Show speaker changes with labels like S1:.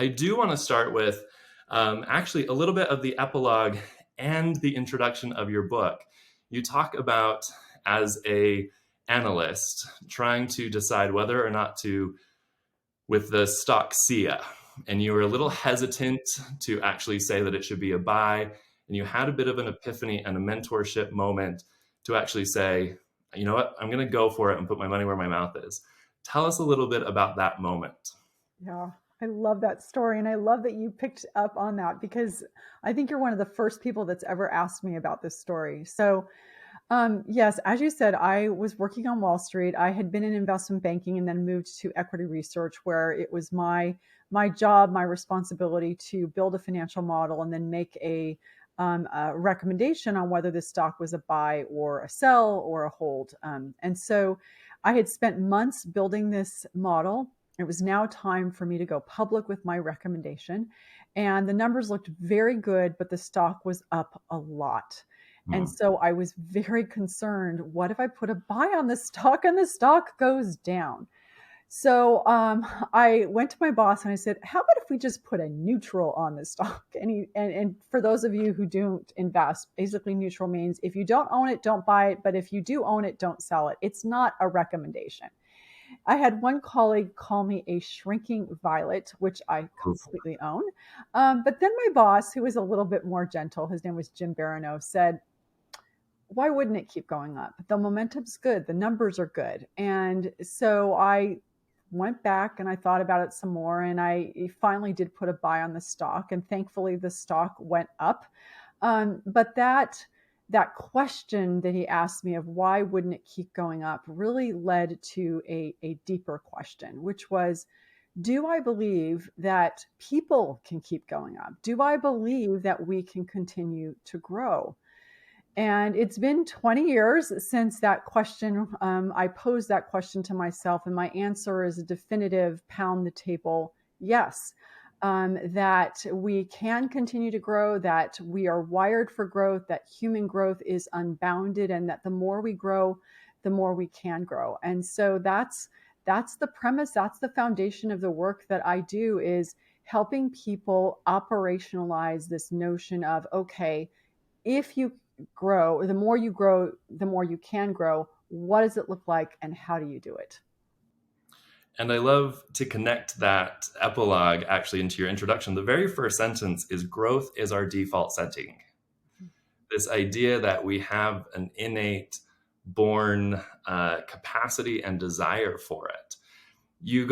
S1: I do want to start with actually a little bit of the epilogue and the introduction of your book. You talk about, as a analyst, trying to decide whether or not to, with the stock SIA, and you were a little hesitant to actually say that it should be a buy, and you had a bit of an epiphany and a mentorship moment to actually say, you know what, I'm going to go for it and put my money where my mouth is. Tell us a little bit about that moment.
S2: Yeah, I love that story. And I love that you picked up on that because I think you're one of the first people that's ever asked me about this story. So, yes, as you said, I was working on Wall Street. I had been in investment banking and then moved to equity research, where it was my job, my responsibility to build a financial model and then make a recommendation on whether the stock was a buy or a sell or a hold. And so I had spent months building this model. It was now time for me to go public with my recommendation. And the numbers looked very good, but the stock was up a lot. And
S1: Hmm.
S2: so I was very concerned. What if I put a buy on the stock and the stock goes down? So I went to my boss and I said, "How about if we just put a neutral on the stock?" And for those of you who don't invest, basically neutral means if you don't own it, don't buy it. But if you do own it, don't sell it. It's not a recommendation. I had one colleague call me a shrinking violet, which I completely own. But then my boss, who was a little bit more gentle, his name was Jim Barano, said, "Why wouldn't it keep going up? The momentum's good. The numbers are good." And so I went back and I thought about it some more, and I finally did put a buy on the stock, and thankfully the stock went up. But that question that he asked me of why wouldn't it keep going up really led to a deeper question, which was, do I believe that people can keep going up? Do I believe that we can continue to grow? And it's been 20 years since that question. I posed that question to myself, and my answer is a definitive pound the table yes. That we can continue to grow, that we are wired for growth, that human growth is unbounded, and that the more we grow, the more we can grow. And so that's the premise, that's the foundation of the work that I do, is helping people operationalize this notion of, okay, if you grow, the more you can grow. What does it look like and how do you do it?
S1: And I love to connect that epilogue actually into your introduction. The very first sentence is growth is our default setting. This idea that we have an innate born capacity and desire for it. You go